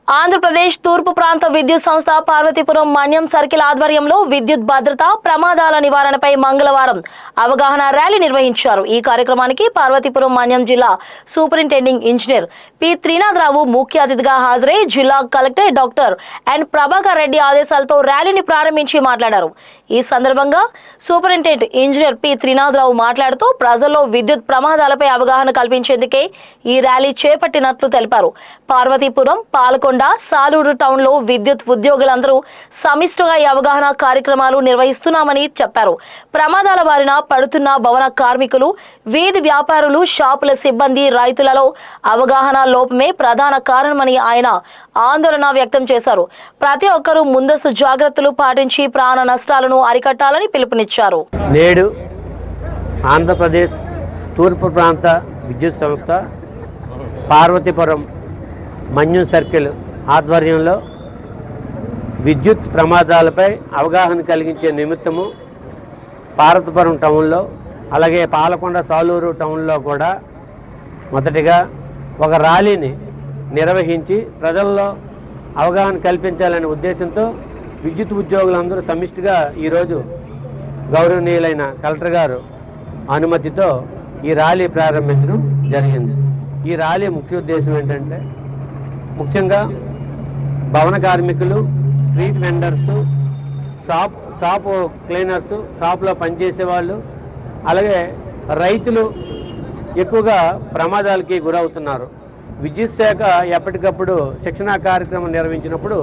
ఆంధ్రప్రదేశ్ తూర్పు ప్రాంత విద్యుత్ సంస్థ పార్వతీపురం మన్యం సర్కిల్ ఆధ్వర్యంలో విద్యుత్ భద్రత ప్రమాదాల నివారణపై మంగళవారం అవగాహన ర్యాలీ నిర్వహించారు. ఈ కార్యక్రమానికి పార్వతీపురం మన్యం జిల్లా సూపరింటెండింగ్ ఇంజనీర్ పి త్రినాథరావు ముఖ్య అతిథిగా హాజరై జిల్లా collector doctor N Prabhakar Reddy ఆదేశాలతో ర్యాలీని ప్రారంభించి మాట్లాడారు. ఈ సందర్భంగా సూపరింటెండెంట్ ఇంజనీర్ పి త్రినాథరావు మాట్లాడుతూ ప్రజల్లో విద్యుత్ ప్రమాదాలపై అవగాహన కల్పించేందుకే ఈ ర్యాలీ చేపట్టినట్లు తెలిపారు. పార్వతీపురం, పాలకొండ, సాలూరు టౌన్ లో విద్యుత్ ఉద్యోగులందరూ సమిష్టిగా ఈ అవగాహన కార్యక్రమాలు నిర్వహిస్తున్నామని చెప్పారు. ప్రమాదాల బారిన పడుతున్న భవన కార్మికులు, వీధి వ్యాపారులు, షాపుల సిబ్బంది, రైతులలో అవగాహన లోపమే ప్రధాన కారణమని ఆయన ఆందోళన వ్యక్తం చేశారు. ప్రతి ఒక్కరూ ముందస్తు జాగ్రత్తలు పాటించి ప్రాణ నష్టాలను అరికట్టాలని పిలుపునిచ్చారు. నేడు ఆంధ్రప్రదేశ్ తూర్పు ప్రాంత విద్యుత్ సంస్థ పార్వతీపురం మన్యం సర్కిల్ ఆధ్వర్యంలో విద్యుత్ ప్రమాదాలపై అవగాహన కలిగించే నిమిత్తము పార్వతీపురం టౌన్లో, అలాగే పాలకొండ, సాలూరు టౌన్లో కూడా మొదటిగా ఒక ర్యాలీని నిర్వహించి ప్రజల్లో అవగాహన కల్పించాలనే ఉద్దేశంతో విద్యుత్ ఉద్యోగులందరూ సమిష్టిగా ఈరోజు గౌరవనీయులైన కలెక్టర్ గారు అనుమతితో ఈ ర్యాలీ ప్రారంభించడం జరిగింది. ఈ ర్యాలీ ముఖ్య ఉద్దేశం ఏంటంటే, ముఖ్యంగా భవన కార్మికులు, స్ట్రీట్ వెండర్స్, షాప్ క్లీనర్స్, షాప్లో పనిచేసే వాళ్ళు, అలాగే రైతులు ఎక్కువగా ప్రమాదాలకి గురవుతున్నారు. విద్యుత్ శాఖ ఎప్పటికప్పుడు శిక్షణా కార్యక్రమం నిర్వహించినప్పుడు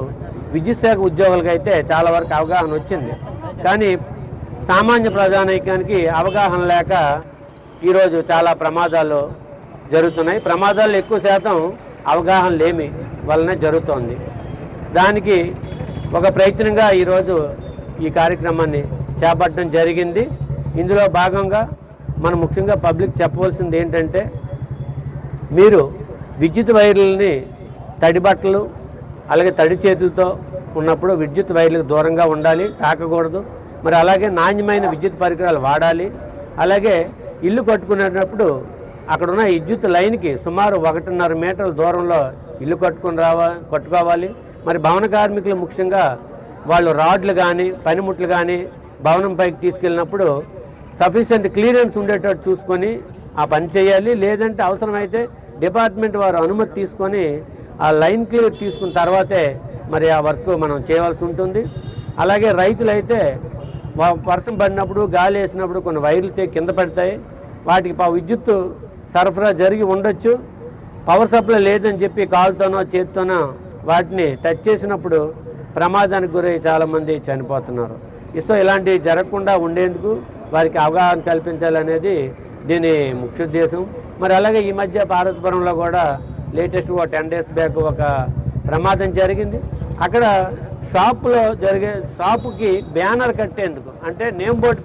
విద్యుత్ శాఖ ఉద్యోగులకైతే చాలా వరకు అవగాహన వచ్చింది. కానీ సామాన్య ప్రజానీకానికి అవగాహన లేక ఈరోజు చాలా ప్రమాదాలు జరుగుతున్నాయి. ప్రమాదాలు ఎక్కువ శాతం అవగాహన లేమి వలన జరుగుతోంది. దానికి ఒక ప్రయత్నంగా ఈరోజు ఈ కార్యక్రమాన్ని చేపట్టడం జరిగింది. ఇందులో భాగంగా మనం ముఖ్యంగా పబ్లిక్ చెప్పవలసింది ఏంటంటే, మీరు విద్యుత్ వైర్లని తడి బట్టలు అలాగే తడి చేతులతో ఉన్నప్పుడు విద్యుత్ వైర్లకు దూరంగా ఉండాలి, తాకకూడదు. మరి అలాగే నాణ్యమైన విద్యుత్ పరికరాలు వాడాలి. అలాగే ఇల్లు కట్టుకునేటప్పుడు అక్కడున్న విద్యుత్ లైన్కి సుమారు 1.5 మీటర్ల దూరంలో ఇల్లు కట్టుకోవాలి. మరి భవన కార్మికులు ముఖ్యంగా వాళ్ళు రాడ్లు కానీ పనిముట్లు కానీ భవనం పైకి తీసుకెళ్ళినప్పుడు సఫిషియెంట్ క్లియరెన్స్ ఉండేటట్టు చూసుకొని ఆ పని చేయాలి. లేదంటే అవసరమైతే డిపార్ట్మెంట్ వారు అనుమతి తీసుకొని ఆ లైన్ క్లియర్ తీసుకున్న తర్వాతే మరి ఆ వర్క్ మనం చేయవలసి ఉంటుంది. అలాగే రైతులైతే వర్షం పడినప్పుడు, గాలి వేసినప్పుడు కొన్ని వైర్లు కింద పడతాయి. వాటికి విద్యుత్ సరఫరా జరిగి ఉండొచ్చు. పవర్ సప్లై లేదని చెప్పి కాలుతోనో చేతితోనో వాటిని టచ్ చేసినప్పుడు ప్రమాదానికి గురై చాలామంది చనిపోతున్నారు. సో ఇలాంటివి జరగకుండా ఉండేందుకు వారికి అవగాహన కల్పించాలనేది దీని ముఖ్య ఉద్దేశం. మరి అలాగే ఈ మధ్య పార్వతీపురంలో కూడా లేటెస్ట్ 10 డేస్ బ్యాక్ ఒక ప్రమాదం జరిగింది. అక్కడ షాపుకి బ్యానర్ కట్టేందుకు, అంటే నేమ్ బోర్డు